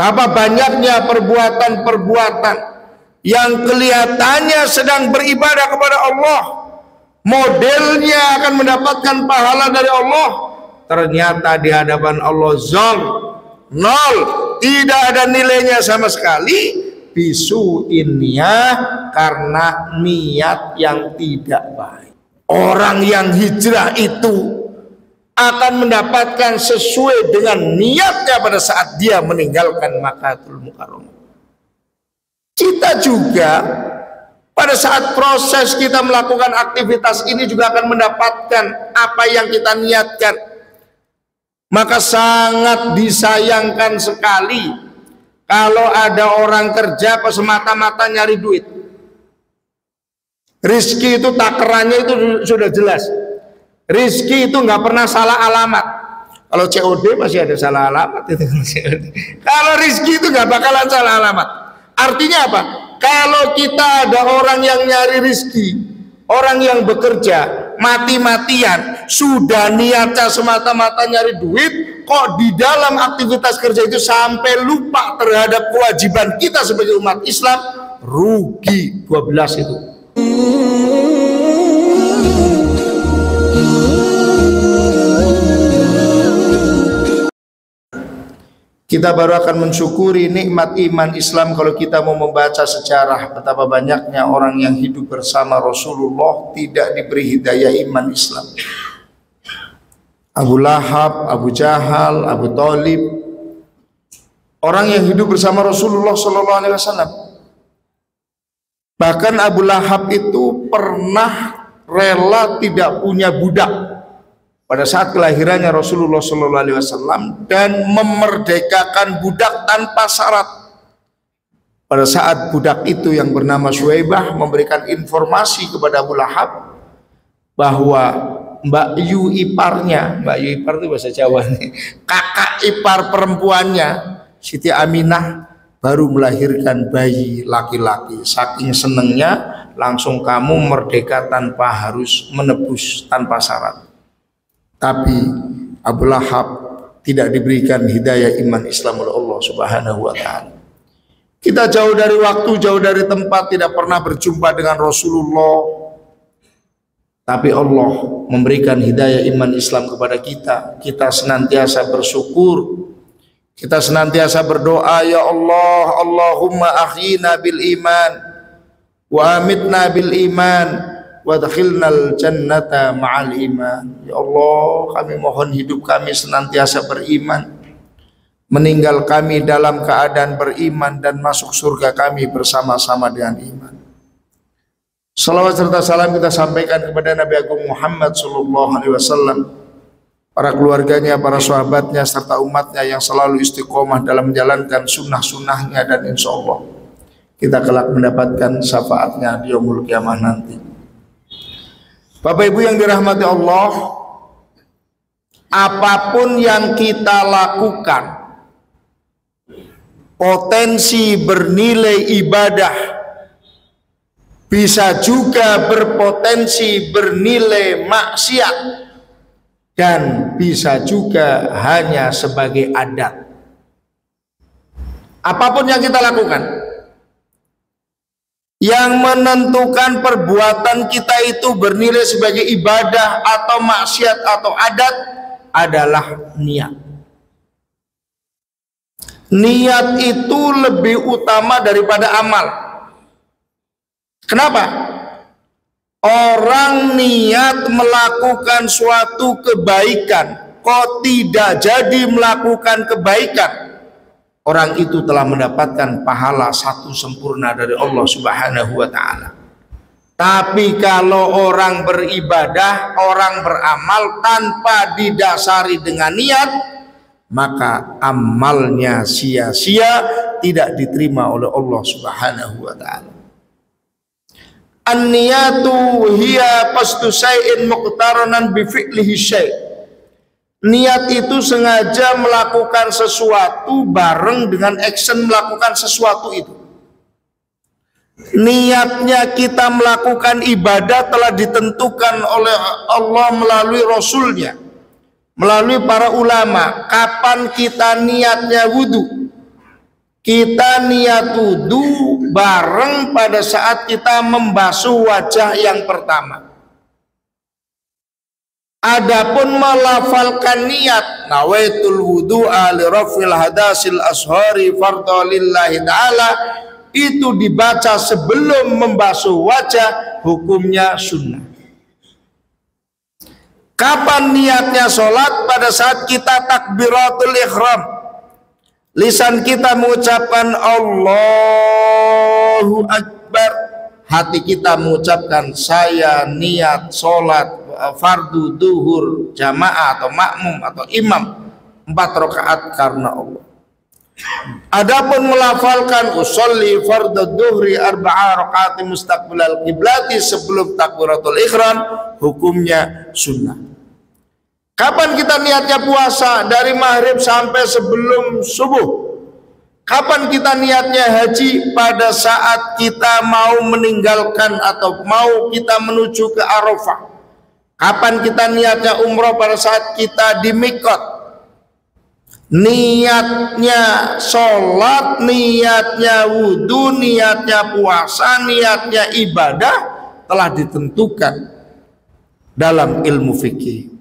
Apa banyaknya perbuatan-perbuatan yang kelihatannya sedang beribadah kepada Allah, modelnya akan mendapatkan pahala dari Allah, ternyata di hadapan Allah zol, nol, tidak ada nilainya sama sekali. Bisu'in niyah, karena niat yang tidak baik. Orang yang hijrah itu akan mendapatkan sesuai dengan niatnya pada saat dia meninggalkan Makkahul Mukarramah. Kita juga pada saat proses kita melakukan aktivitas ini juga akan mendapatkan apa yang kita niatkan. Maka sangat disayangkan sekali kalau ada orang kerja kok semata-mata nyari duit. Rizki itu takarannya itu sudah jelas. Rizki itu nggak pernah salah alamat. Kalau COD masih ada salah alamat itu. Kalau rizki itu nggak bakalan salah alamat. Artinya apa? Kalau kita ada orang yang nyari rizki, orang yang bekerja mati-matian, sudah niatnya semata-mata nyari duit, kok di dalam aktivitas kerja itu sampai lupa terhadap kewajiban kita sebagai umat Islam, rugi 12 itu. Kita baru akan mensyukuri nikmat iman Islam kalau kita mau membaca sejarah betapa banyaknya orang yang hidup bersama Rasulullah tidak diberi hidayah iman Islam. Abu Lahab, Abu Jahal, Abu Thalib, orang yang hidup bersama Rasulullah SAW. Bahkan Abu Lahab itu pernah rela tidak punya budak pada saat kelahirannya Rasulullah SAW dan memerdekakan budak tanpa syarat. Pada saat budak itu yang bernama Suwaibah memberikan informasi kepada Abu Lahab bahwa Mbak Yu iparnya, Mbak Yu ipar itu bahasa Jawa nih, kakak ipar perempuannya Siti Aminah baru melahirkan bayi laki-laki. Saking senengnya langsung kamu merdeka tanpa harus menebus, tanpa syarat. Tapi Abu Lahab tidak diberikan hidayah iman Islam oleh Allah Subhanahu wa ta'ala. Kita jauh dari waktu, jauh dari tempat, tidak pernah berjumpa dengan Rasulullah, tapi Allah memberikan hidayah iman Islam kepada kita. Kita senantiasa bersyukur, kita senantiasa berdoa, ya Allah, Allahumma ahyina bil iman wa amitna bil iman wadkhilnal jannata ma'al iman. Ya Allah, kami mohon hidup kami senantiasa beriman, meninggal kami dalam keadaan beriman, dan masuk surga kami bersama-sama dengan iman. Salawat serta salam kita sampaikan kepada Nabi Agung Muhammad SAW, para keluarganya, para sahabatnya, serta umatnya yang selalu istiqomah dalam menjalankan sunnah-sunnahnya, dan insya Allah kita kelak mendapatkan syafaatnya di yaumul kiamah nanti. Bapak Ibu yang dirahmati Allah, apapun yang kita lakukan, potensi bernilai ibadah bisa juga berpotensi bernilai maksiat, dan bisa juga hanya sebagai adat. Apapun yang kita lakukan, yang menentukan perbuatan kita itu bernilai sebagai ibadah atau maksiat atau adat adalah niat. Niat itu lebih utama daripada amal. Kenapa? Orang niat melakukan suatu kebaikan, kok tidak jadi melakukan kebaikan, orang itu telah mendapatkan pahala satu sempurna dari Allah Subhanahu wa ta'ala. Tapi kalau orang beribadah, orang beramal tanpa didasari dengan niat, maka amalnya sia-sia, tidak diterima oleh Allah Subhanahu wa ta'ala. An-niyatu hiya qasdu syai'in muqtaranan bi fi'lihi syai'. Niat itu sengaja melakukan sesuatu bareng dengan action melakukan sesuatu itu. Niatnya kita melakukan ibadah telah ditentukan oleh Allah melalui Rasulnya, melalui para ulama. Kapan kita niatnya wudhu, kita niat wudu bareng pada saat kita membasuh wajah yang pertama. Adapun melafalkan niat nawaitul wudu'a li rafil hadasil ashari fardhu lillahi ta'ala, itu dibaca sebelum membasuh wajah, hukumnya sunnah. Kapan niatnya sholat? Pada saat kita takbiratul ihram, lisan kita mengucapkan Allahu Akbar, hati kita mengucapkan saya niat sholat fardu duhur jamaah atau makmum atau imam 4 rakaat karena Allah. Adapun melafalkan usolli fardhu duhri 4 rakaat mustaqbilal qiblati sebelum takbiratul ihram, hukumnya sunnah. Kapan kita niatnya puasa? Dari maghrib sampai sebelum subuh. Kapan kita niatnya haji? Pada saat kita mau meninggalkan atau mau kita menuju ke Arafah. Kapan kita niatnya umroh? Pada saat kita di mikot. Niatnya sholat, niatnya wudhu, niatnya puasa, niatnya ibadah telah ditentukan dalam ilmu fikih.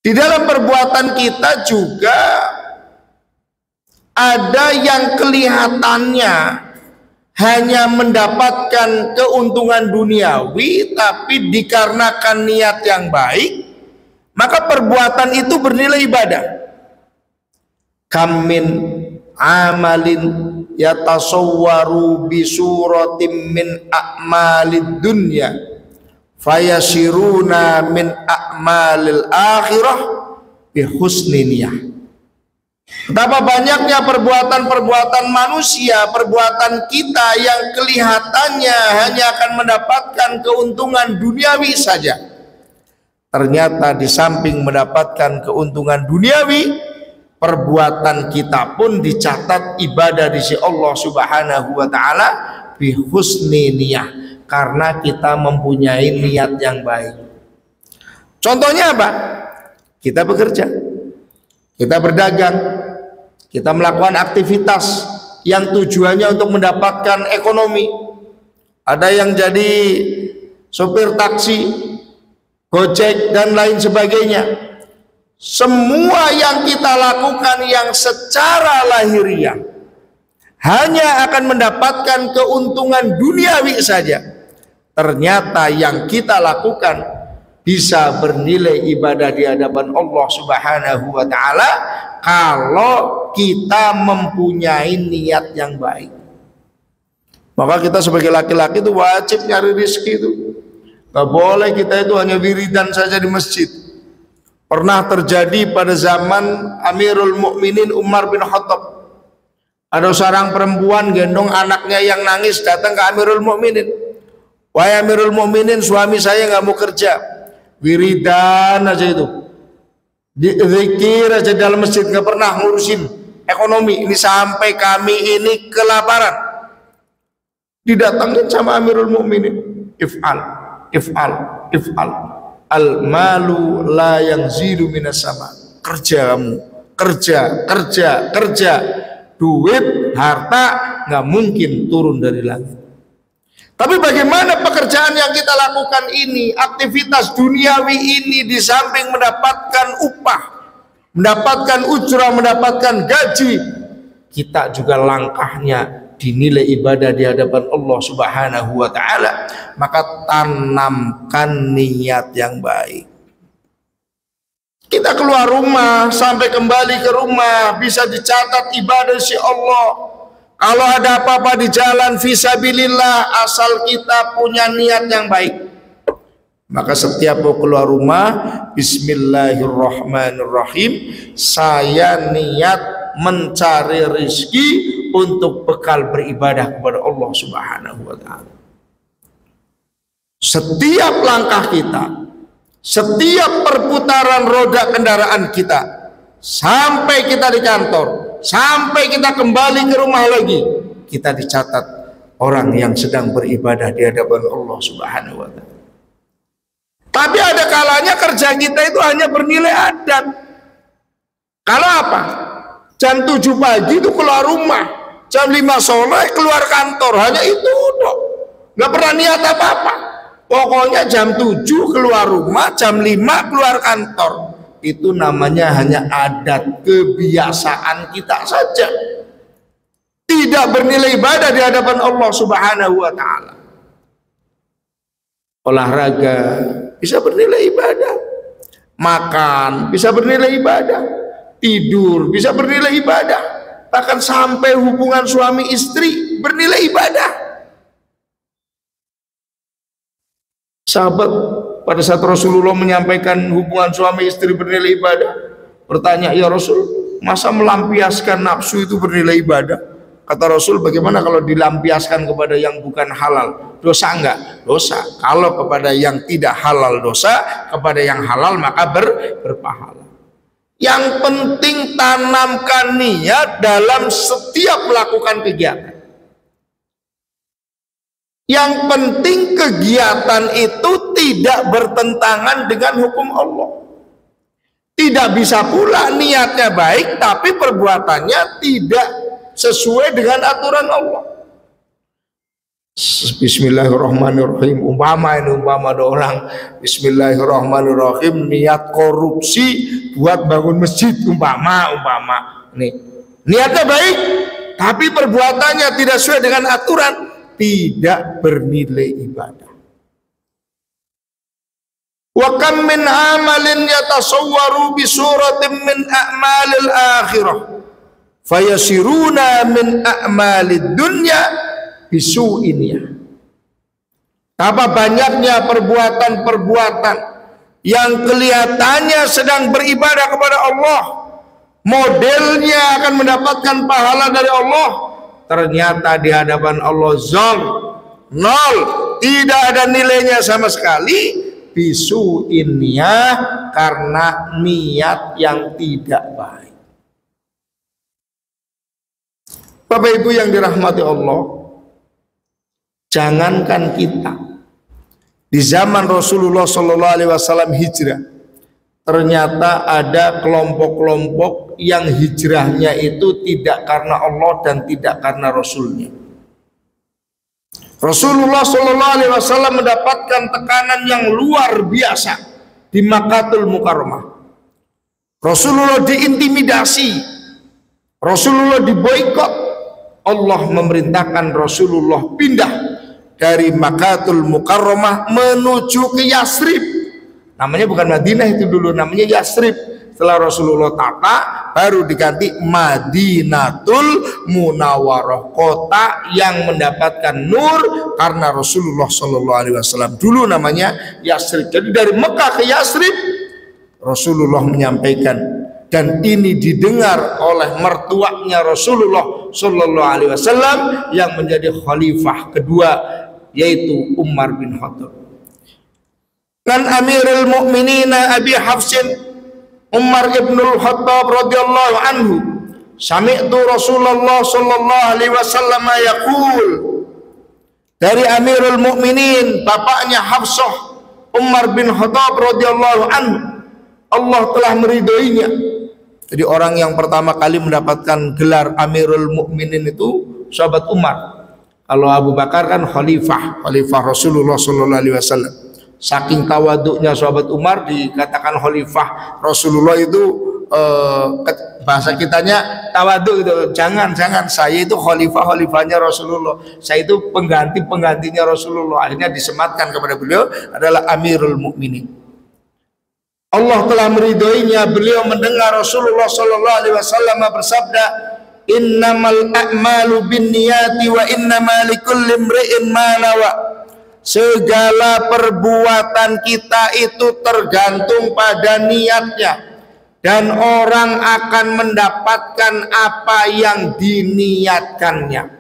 Di dalam perbuatan kita juga ada yang kelihatannya hanya mendapatkan keuntungan duniawi, tapi dikarenakan niat yang baik, maka perbuatan itu bernilai ibadah. Kam min amalin yatasawwaru bi suratin min a'malid dunya fayasiruna min a'malil akhirah bi husni niyah. Betapa banyaknya perbuatan-perbuatan manusia, perbuatan kita yang kelihatannya hanya akan mendapatkan keuntungan duniawi saja. Ternyata di samping mendapatkan keuntungan duniawi, perbuatan kita pun dicatat ibadah di sisi Allah Subhanahu wa taala bi husni niyah, karena kita mempunyai niat yang baik. Contohnya apa? Kita bekerja, kita berdagang, kita melakukan aktivitas yang tujuannya untuk mendapatkan ekonomi. Ada yang jadi sopir taksi, Gojek dan lain sebagainya. Semua yang kita lakukan yang secara lahiriah hanya akan mendapatkan keuntungan duniawi saja. Ternyata yang kita lakukan bisa bernilai ibadah di hadapan Allah Subhanahu wa taala kalau kita mempunyai niat yang baik. Maka kita sebagai laki-laki itu wajib nyari rezeki itu. Gak boleh kita itu hanya wiridan saja di masjid. Pernah terjadi pada zaman Amirul Mukminin Umar bin Khattab. Ada seorang perempuan gendong anaknya yang nangis datang ke Amirul Mukminin. Wahai Amirul Mukminin, suami saya nggak mau kerja, wiridan aja itu, zikir aja dalam masjid, nggak pernah ngurusin ekonomi. Ini sampai kami ini kelaparan. Didatangin sama Amirul Mukminin, if'al, al malu la yang zidu minas sama. Kerja kamu, kerja, duit, harta nggak mungkin turun dari langit. Tapi bagaimana pekerjaan yang kita lakukan ini, aktivitas duniawi ini, di samping mendapatkan upah, mendapatkan ujrah, mendapatkan gaji, kita juga langkahnya dinilai ibadah di hadapan Allah Subhanahu wa taala. Maka tanamkan niat yang baik. Kita keluar rumah sampai kembali ke rumah bisa dicatat ibadah si Allah. Kalau ada apa-apa di jalan fisabilillah, asal kita punya niat yang baik. Maka setiap mau keluar rumah, bismillahirrahmanirrahim, saya niat mencari rezeki untuk bekal beribadah kepada Allah Subhanahu wa taala. Setiap langkah kita, setiap perputaran roda kendaraan kita, sampai kita di kantor, sampai kita kembali ke rumah lagi, kita dicatat orang yang sedang beribadah di hadapan Allah Subhanahu wa taala. Tapi ada kalanya kerja kita itu hanya bernilai adat. Kalau apa? Jam 7 pagi itu keluar rumah, jam 5 sore keluar kantor, hanya itu dok. Nggak pernah niat apa-apa. Pokoknya jam 7 keluar rumah, jam 5 keluar kantor. Itu namanya hanya adat kebiasaan kita saja. Tidak bernilai ibadah di hadapan Allah Subhanahu wa taala. Olahraga bisa bernilai ibadah. Makan bisa bernilai ibadah. Tidur bisa bernilai ibadah. Bahkan sampai hubungan suami istri bernilai ibadah. Sahabat pada saat Rasulullah menyampaikan hubungan suami istri bernilai ibadah, bertanya, ya Rasul, masa melampiaskan nafsu itu bernilai ibadah? Kata Rasul, bagaimana kalau dilampiaskan kepada yang bukan halal? Dosa enggak? Dosa. Kalau kepada yang tidak halal dosa, kepada yang halal maka berpahala. Yang penting tanamkan niat dalam setiap melakukan kegiatan. Yang penting kegiatan itu tidak bertentangan dengan hukum Allah. Tidak bisa pula niatnya baik tapi perbuatannya tidak sesuai dengan aturan Allah. Bismillahirrahmanirrahim. Umpama ada orang Bismillahirrahmanirrahim niat korupsi buat bangun masjid, umpama nih niatnya baik tapi perbuatannya tidak sesuai dengan aturan, tidak bernilai ibadah. Wa kam min amalin yatasawwaru bi suratin min a'malil akhirah fayasiruna min a'malid dunya bisu'innya. Apa banyaknya perbuatan-perbuatan yang kelihatannya sedang beribadah kepada Allah, modelnya akan mendapatkan pahala dari Allah, ternyata di hadapan Allah zol, nol, tidak ada nilainya sama sekali, bisu'innya, karena niat yang tidak baik. Bapak Ibu yang dirahmati Allah, jangankan kita, di zaman Rasulullah SAW hijrah, ternyata ada kelompok-kelompok yang hijrahnya itu tidak karena Allah dan tidak karena Rasulnya. Rasulullah SAW mendapatkan tekanan yang luar biasa di Makkatul Mukarramah. Rasulullah diintimidasi, Rasulullah diboikot. Allah memerintahkan Rasulullah pindah dari Makkatul Mukarramah menuju ke Yasrib. Namanya bukan Madinah itu dulu, namanya Yasrib. Setelah Rasulullah tata, baru diganti Madinatul Munawwarah, kota yang mendapatkan nur karena Rasulullah SAW. Dulu namanya Yasrib. Jadi dari Mekah ke Yasrib, Rasulullah menyampaikan, dan ini didengar oleh mertuanya Rasulullah SAW yang menjadi khalifah kedua, yaitu Umar bin Khattab. Dan Amirul Mukminin Abi Hafsin Umar ibnul Khattab radhiyallahu anhu, sami'tu Rasulullah sallallahu alaihi wasallam yaqul, dari Amirul Mukminin bapaknya Hafsah Umar bin Khattab radhiyallahu anhu, Allah telah meridhoinya. Jadi orang yang pertama kali mendapatkan gelar Amirul Mukminin itu sahabat Umar. Kalau Abu Bakar kan khalifah Rasulullah sallallahu alaihi wasallam. Saking tawaduknya sahabat Umar dikatakan khalifah Rasulullah itu, bahasa kitanya tawaduk itu. Jangan saya itu khalifahnya Rasulullah. Saya itu penggantinya Rasulullah. Akhirnya disematkan kepada beliau adalah Amirul Mukminin. Allah telah meridhoinya, beliau mendengar Rasulullah sallallahu alaihi wasallam bersabda, innamal a'malu binniyati wa innamal likulli imri'in ma nawa. Segala perbuatan kita itu tergantung pada niatnya, dan orang akan mendapatkan apa yang diniatkannya.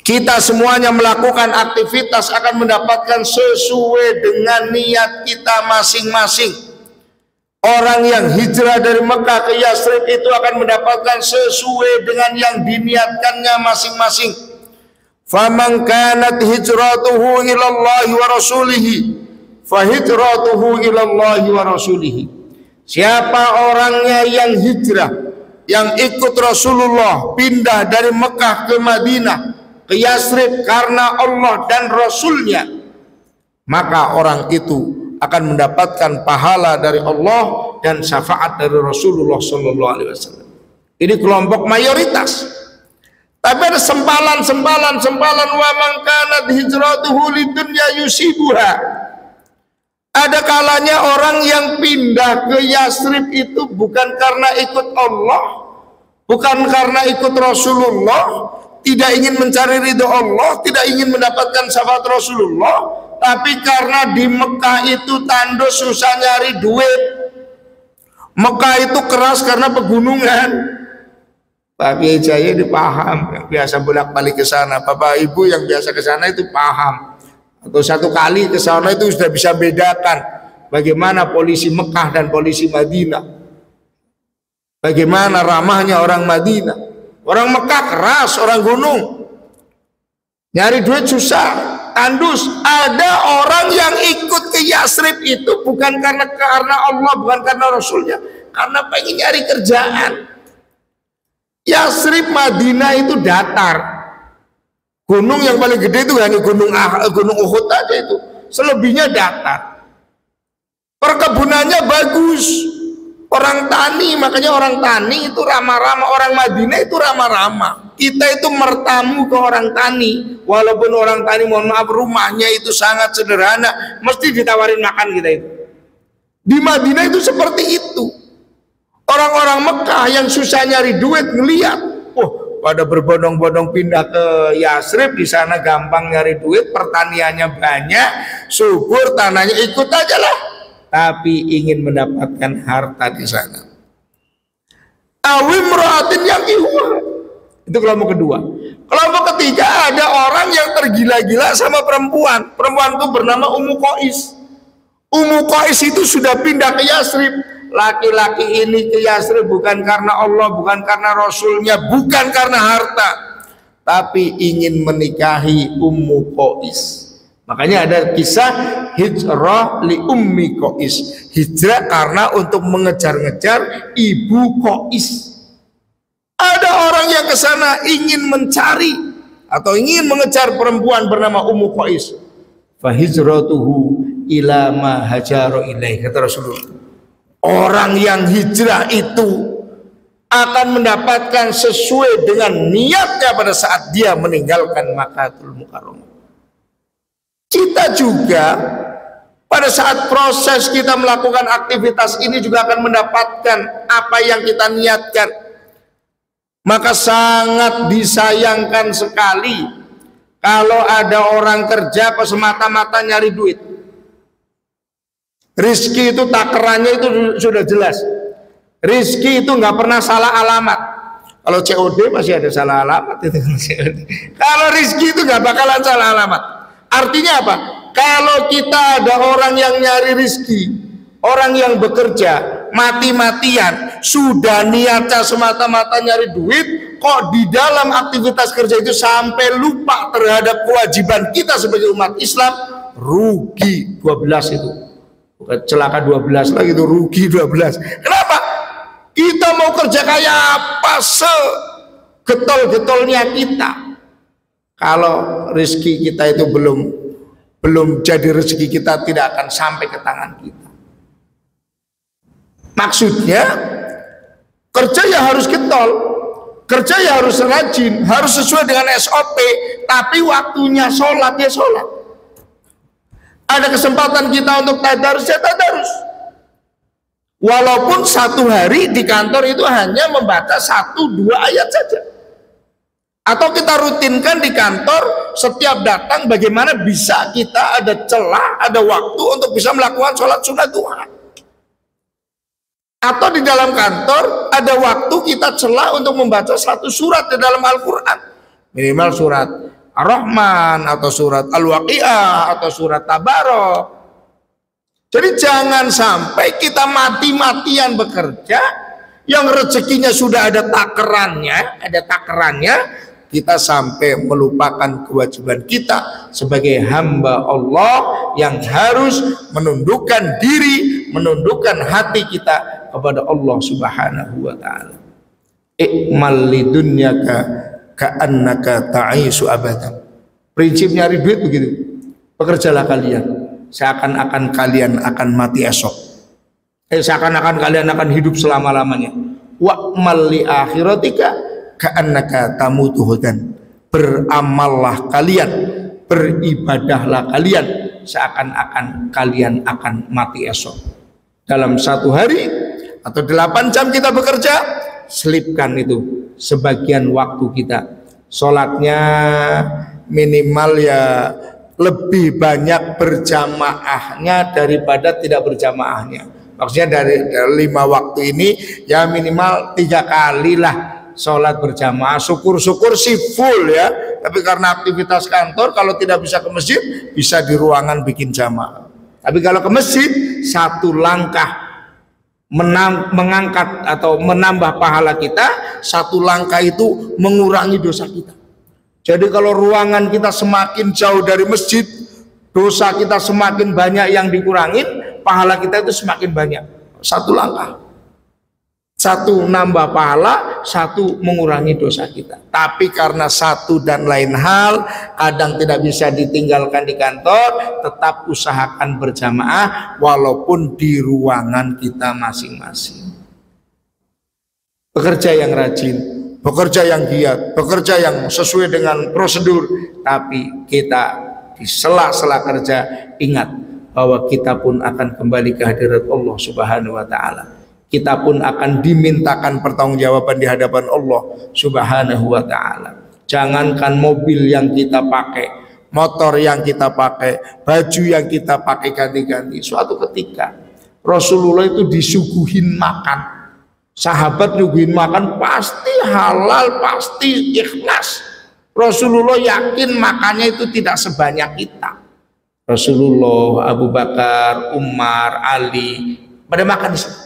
Kita semuanya melakukan aktivitas akan mendapatkan sesuai dengan niat kita masing-masing. Orang yang hijrah dari Mekah ke Yasrib itu akan mendapatkan sesuai dengan yang diniatkannya masing-masing. Faman kanat hijratuhu ilallahi wa rasulihi fa hijratuhu ilallahi wa rasulihi. Siapa orangnya yang hijrah yang ikut Rasulullah pindah dari Mekah ke Madinah, ke Yasrib karena Allah dan Rasulnya, maka orang itu akan mendapatkan pahala dari Allah dan syafaat dari Rasulullah Sallallahu Alaihi Wasallam. Ini kelompok mayoritas. Tapi ada sempalan wa man kanat hijratuhu lidunya yusibuha. Ada kalanya orang yang pindah ke Yasrib itu bukan karena ikut Allah, bukan karena ikut Rasulullah, tidak ingin mencari ridho Allah, tidak ingin mendapatkan syafaat Rasulullah, tapi karena di Mekah itu tandus, susah nyari duit. Mekah itu keras karena pegunungan. Pak Kiai Jaya itu paham, yang biasa bolak-balik ke sana. Bapak Ibu yang biasa ke sana itu paham. Atau satu kali ke sana itu sudah bisa bedakan bagaimana polisi Mekah dan polisi Madinah. Bagaimana ramahnya orang Madinah. Orang Mekah keras, orang gunung. Nyari duit susah, tandus. Ada orang yang ikut ke Yasrib itu bukan karena Allah, bukan karena Rasulnya, karena pengen nyari kerjaan. Yasrib Madinah itu datar. Gunung yang paling gede itu hanya gunung Uhud aja itu. Selebihnya datar. Perkebunannya bagus. Orang tani, makanya orang tani itu ramah-ramah. Orang Madinah itu ramah-ramah. Kita itu mertamu ke orang tani. Walaupun orang tani, mohon maaf, rumahnya itu sangat sederhana, mesti ditawarin makan kita itu. Di Madinah itu seperti itu. Orang-orang Mekah yang susah nyari duit ngeliat, pada berbondong-bondong pindah ke Yasrib, di sana gampang nyari duit, pertaniannya banyak, subur, tanahnya ikut aja lah. Tapi ingin mendapatkan harta di sana. Awim ra'atin yang ihwa. Itu kelompok kedua. Kelompok ketiga ada orang yang tergila-gila sama perempuan. Perempuan itu bernama Ummu Qais. Ummu Qais itu sudah pindah ke Yasrib. Laki-laki ini ke Yasrib bukan karena Allah, bukan karena Rasulnya, bukan karena harta, tapi ingin menikahi Ummu Qais. Makanya ada kisah hijrah li Ummi Qais, hijrah karena untuk mengejar-ngejar Ibu Qais. Ada orang yang ke sana ingin mencari atau ingin mengejar perempuan bernama Ummu Qais. Fa hijratuhu ila ma hajara ilaih, kata Rasulullah. Orang yang hijrah itu akan mendapatkan sesuai dengan niatnya pada saat dia meninggalkan Makkahul Mukarramah. Kita juga pada saat proses kita melakukan aktivitas ini juga akan mendapatkan apa yang kita niatkan. Maka sangat disayangkan sekali kalau ada orang kerja kok semata-mata nyari duit. Rizki itu takarannya itu sudah jelas. Rizki itu nggak pernah salah alamat. Kalau COD masih ada salah alamat itu. Kalau rizki itu nggak bakalan salah alamat. Artinya apa? Kalau kita ada orang yang nyari rizki, orang yang bekerja mati-matian, sudah niatnya semata-mata nyari duit, kok di dalam aktivitas kerja itu sampai lupa terhadap kewajiban kita sebagai umat Islam, rugi 12 itu. Bukan celaka 12 lagi, itu rugi 12. Kenapa? Kita mau kerja kayak apa segetol-getolnya kita, kalau rezeki kita itu belum jadi rezeki kita, tidak akan sampai ke tangan kita. Maksudnya kerja ya harus getol, kerja ya harus rajin, harus sesuai dengan SOP, tapi waktunya sholat ya sholat. Ada kesempatan kita untuk tadarus ya tadarus. Walaupun satu hari di kantor itu hanya membaca 1-2 ayat saja. Atau kita rutinkan di kantor setiap datang, bagaimana bisa kita ada celah, ada waktu untuk bisa melakukan sholat sunat duha. Atau di dalam kantor ada waktu kita celah untuk membaca 1 surat di dalam Al-Quran. Minimal surat Ar-Rahman atau surat Al-Waqi'ah atau surat Tabarok. Jadi jangan sampai kita mati-matian bekerja, yang rezekinya sudah ada takarannya, kita sampai melupakan kewajiban kita sebagai hamba Allah yang harus menundukkan diri, menundukkan hati kita kepada Allah Subhanahu wa ta'ala. Ikmal lidunyaka ka'annaka ta'isu abadan. Prinsip nyari duit begitu. Bekerjalah kalian seakan-akan kalian akan mati esok. Seakan-akan kalian akan hidup selama-lamanya. Wa'mal li akhiratika ka'annaka tamutu hudan. Beramallah kalian, beribadahlah kalian seakan-akan kalian akan mati esok. Dalam satu hari atau 8 jam kita bekerja, selipkan itu sebagian waktu kita. Sholatnya minimal ya lebih banyak berjamaahnya daripada tidak berjamaahnya. Maksudnya dari 5 waktu ini ya minimal 3 kali lah sholat berjamaah. Syukur-syukur sih full ya, tapi karena aktivitas kantor kalau tidak bisa ke masjid bisa di ruangan bikin jamaah. Tapi kalau ke masjid, satu langkah mengangkat atau menambah pahala kita, satu langkah itu mengurangi dosa kita. Jadi kalau ruangan kita semakin jauh dari masjid, dosa kita semakin banyak yang dikurangin, pahala kita itu semakin banyak. Satu langkah, satu nambah pahala, satu mengurangi dosa kita. Tapi karena satu dan lain hal kadang tidak bisa ditinggalkan di kantor, tetap usahakan berjamaah walaupun di ruangan kita masing-masing. Bekerja yang rajin, bekerja yang giat, bekerja yang sesuai dengan prosedur, tapi kita di sela-sela kerja ingat bahwa kita pun akan kembali ke hadirat Allah Subhanahu wa taala. Kita pun akan dimintakan pertanggungjawaban di hadapan Allah Subhanahu wa taala. Jangankan mobil yang kita pakai, motor yang kita pakai, baju yang kita pakai ganti-ganti. Suatu ketika Rasulullah itu disuguhin makan. Sahabat nyuguhin makan pasti halal, pasti ikhlas. Rasulullah yakin makannya itu tidak sebanyak kita. Rasulullah, Abu Bakar, Umar, Ali pada makan di situ.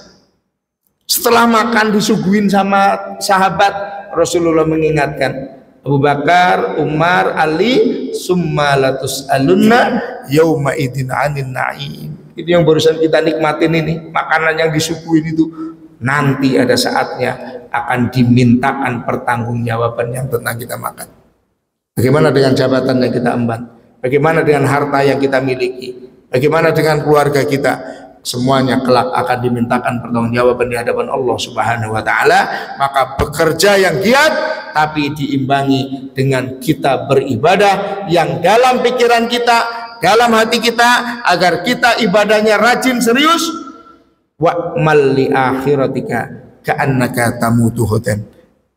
Setelah makan disuguhin sama sahabat, Rasulullah mengingatkan, Abu Bakar, Umar, Ali, summa latus'alunna yauma idin 'anil na'im. Itu yang barusan kita nikmatin ini, makanan yang disuguhin itu nanti ada saatnya akan dimintakan pertanggungjawaban yang tentang kita makan. Bagaimana dengan jabatan yang kita emban? Bagaimana dengan harta yang kita miliki? Bagaimana dengan keluarga kita? Semuanya kelak akan dimintakan pertanggungjawaban di hadapan Allah Subhanahu wa taala. Maka bekerja yang giat tapi diimbangi dengan kita beribadah yang dalam pikiran kita, dalam hati kita, agar kita ibadahnya rajin, serius. Wa'mal li akhiratika ka'annaka tamutu hudan.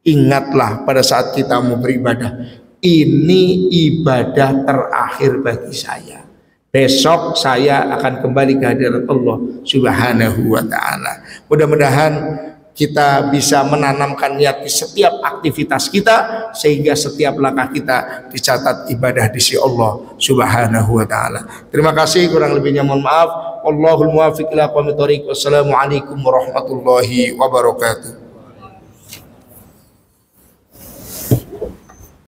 Ingatlah pada saat kita mau beribadah, ini ibadah terakhir bagi saya. Besok saya akan kembali ke hadirat Allah Subhanahu wa taala. Mudah-mudahan kita bisa menanamkan niat di setiap aktivitas kita sehingga setiap langkah kita dicatat ibadah di sisi Allah Subhanahu wa taala. Terima kasih, kurang lebihnya mohon maaf. Wallahul muwaffiq ila aqwamit thoriq. Wassalamualaikum warahmatullahi wabarakatuh.